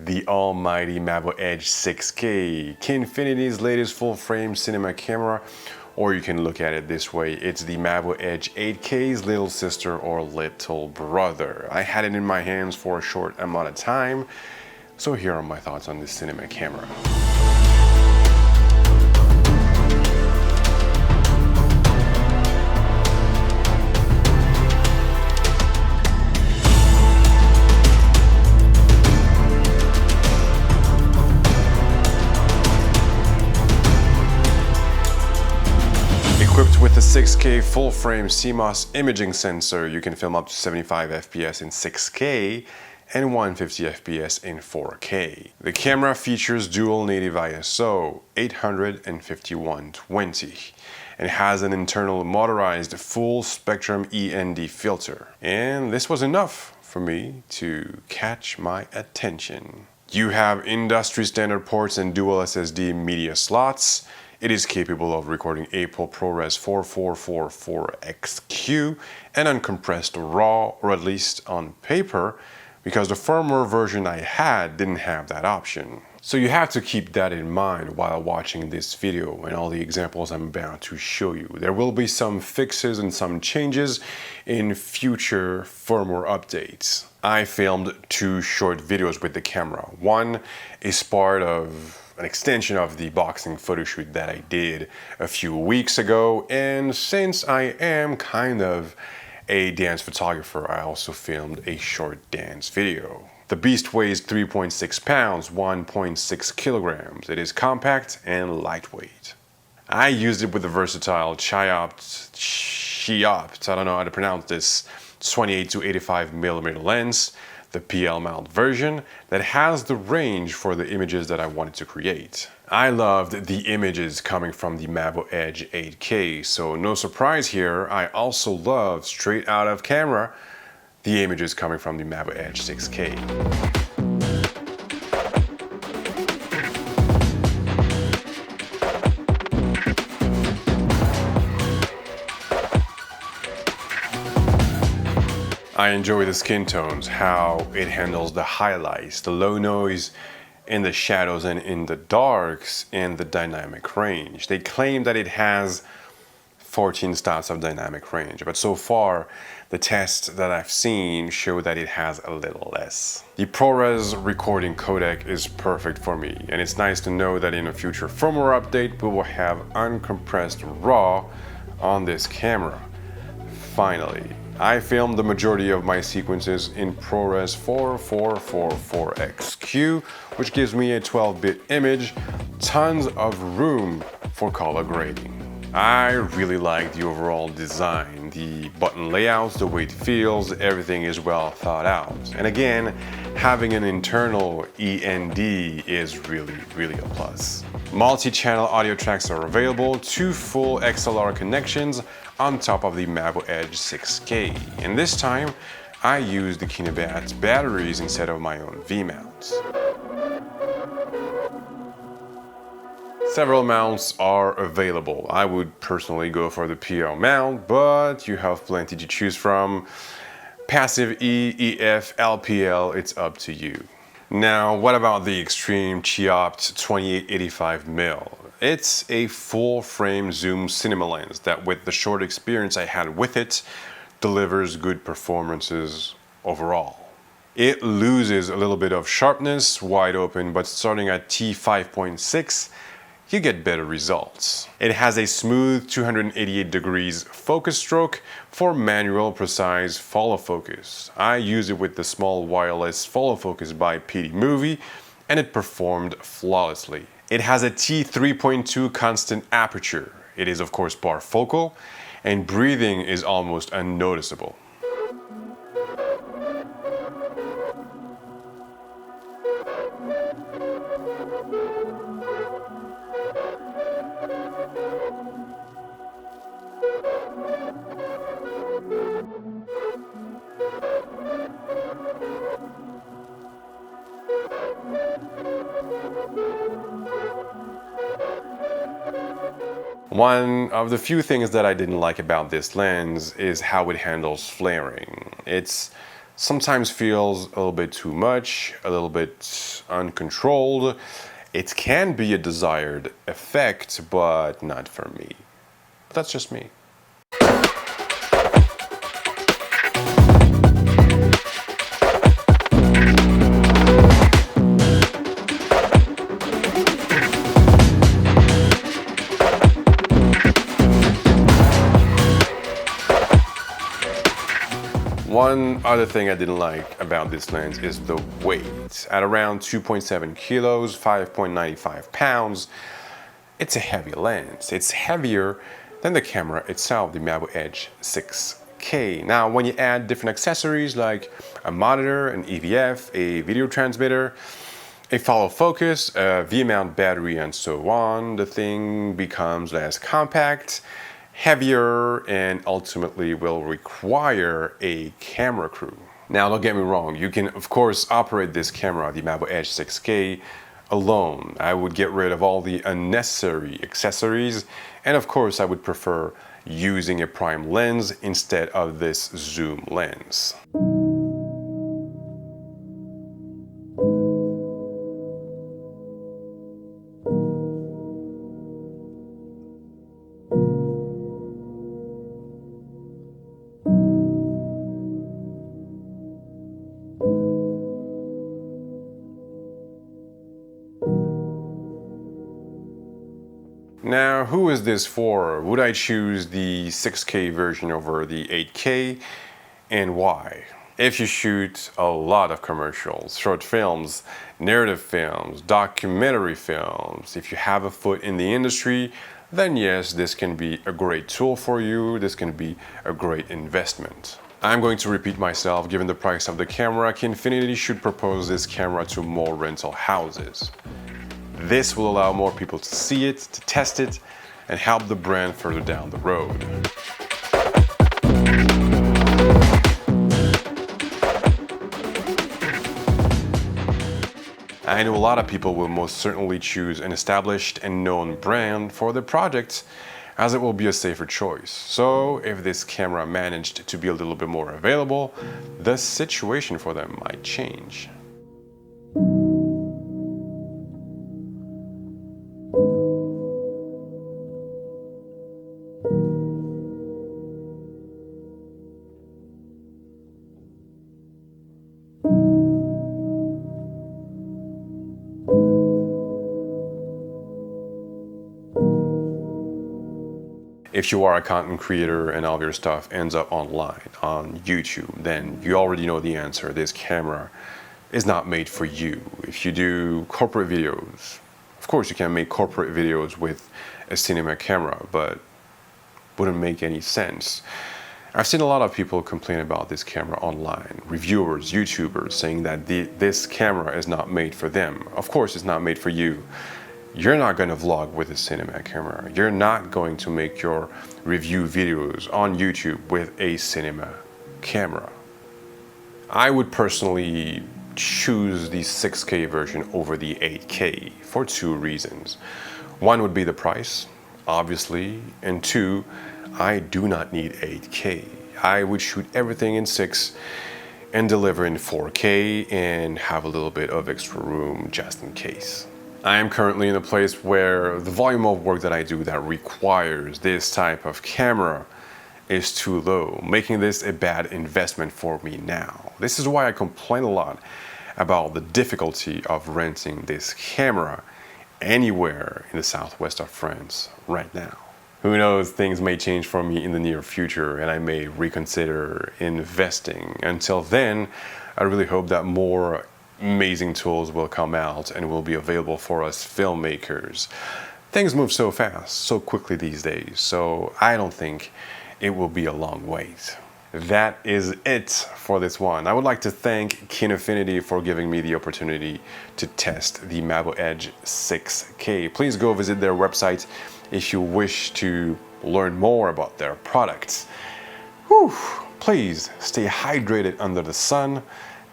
The almighty Mavo Edge 6K, KINEFINITY's latest full-frame cinema camera, or you can look at it this way, it's the Mavo Edge 8K's little sister or little brother. I had it in my hands for a short amount of time, so here are my thoughts on this cinema camera. Equipped with a 6K full-frame CMOS imaging sensor, you can film up to 75 FPS in 6K and 150 FPS in 4K. The camera features dual native ISO 800 and 5120 and has an internal motorized full spectrum END filter. And this was enough for me to catch my attention. You have industry standard ports and dual SSD media slots. It is capable of recording APRIL ProRes 4444XQ and uncompressed RAW, or at least on paper, because the firmware version I had didn't have that option. So you have to keep that in mind while watching this video and all the examples I'm about to show you. There will be some fixes and some changes in future firmware updates. I filmed 2 short videos with the camera. One is part of an extension of the boxing photo shoot that I did a few weeks ago, and since I am kind of a dance photographer, I also filmed a short dance video. The beast weighs 3.6 pounds, 1.6 kilograms. It is compact and lightweight. I used it with the versatile Chiopt, I don't know how to pronounce this, 28 to 85mm lens, the PL mount version that has the range for the images that I wanted to create. I loved the images coming from the Mavo Edge 8K, so no surprise here, I also love straight out of camera the images coming from the Mavo Edge 6K. I enjoy the skin tones, how it handles the highlights, the low noise in the shadows and in the darks, and the dynamic range. They claim that it has 14 stops of dynamic range, but so far the tests that I've seen show that it has a little less. The ProRes recording codec is perfect for me, and it's nice to know that in a future firmware update we will have uncompressed RAW on this camera. Finally, I filmed the majority of my sequences in ProRes 4444XQ, which gives me a 12-bit image, tons of room for color grading. I really like the overall design, the button layouts, the way it feels, everything is well thought out. And again, having an internal END is really a plus. Multi-channel audio tracks are available, 2 full XLR connections on top of the Mavo Edge 6K. And this time, I used the KINEFINITY batteries instead of my own V-mounts. Several mounts are available. I would personally go for the PL mount, but you have plenty to choose from. Passive E, EF, LPL, it's up to you. Now, what about the Extreme Chiopt 2885mm? It's a full-frame zoom cinema lens that, with the short experience I had with it, delivers good performances overall. It loses a little bit of sharpness, wide open, but starting at T5.6, you get better results. It has a smooth 288 degrees focus stroke for manual precise follow focus. I use it with the small wireless follow focus by PD Movie, and it performed flawlessly. It has a T3.2 constant aperture. It is of course bar-focal, and breathing is almost unnoticeable. One of the few things that I didn't like about this lens is how it handles flaring. It's sometimes feels a little bit too much, a little bit uncontrolled. It can be a desired effect, but not for me. But that's just me. One other thing I didn't like about this lens is the weight. At around 2.7 kilos, 5.95 pounds, it's a heavy lens. It's heavier than the camera itself, the Mavo Edge 6K. Now, when you add different accessories like a monitor, an EVF, a video transmitter, a follow focus, a V-mount battery, and so on, the thing becomes less compact, heavier, and ultimately will require a camera crew. Now, don't get me wrong, you can of course operate this camera, the Mavo Edge 6K, alone. I would get rid of all the unnecessary accessories, and of course I would prefer using a prime lens instead of this zoom lens. Now, who is this for? Would I choose the 6K version over the 8K, and why? If you shoot a lot of commercials, short films, narrative films, documentary films, if you have a foot in the industry, then yes, this can be a great tool for you. This can be a great investment. I'm going to repeat myself. Given the price of the camera, KINEFINITY should propose this camera to more rental houses. This will allow more people to see it, to test it, and help the brand further down the road. I know a lot of people will most certainly choose an established and known brand for their project, as it will be a safer choice. So if this camera managed to be a little bit more available, the situation for them might change. If you are a content creator and all of your stuff ends up online, on YouTube, then you already know the answer. This camera is not made for you. If you do corporate videos, of course you can make corporate videos with a cinema camera, but wouldn't make any sense. I've seen a lot of people complain about this camera online, reviewers, YouTubers, saying that this camera is not made for them. Of course it's not made for you. You're not going to vlog with a cinema camera. You're not going to make your review videos on YouTube with a cinema camera. I would personally choose the 6K version over the 8K for two reasons. One would be the price, obviously, and two, I do not need 8K. I would shoot everything in 6 and deliver in 4K and have a little bit of extra room just in case. I am currently in a place where the volume of work that I do that requires this type of camera is too low, making this a bad investment for me now. This is why I complain a lot about the difficulty of renting this camera anywhere in the southwest of France right now. Who knows, things may change for me in the near future and I may reconsider investing. Until then, I really hope that more amazing tools will come out and will be available for us filmmakers. Things move so fast, so quickly these days, so I don't think it will be a long wait. That is it for this one. I would like to thank KINEFINITY for giving me the opportunity to test the Mavo Edge 6K. Please go visit their website if you wish to learn more about their products. Whew. Please stay hydrated under the sun,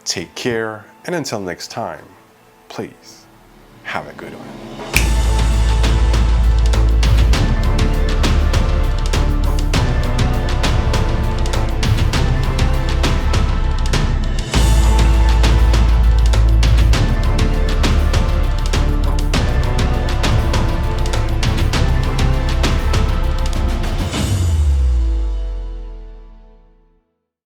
take care, and until next time, please have a good one.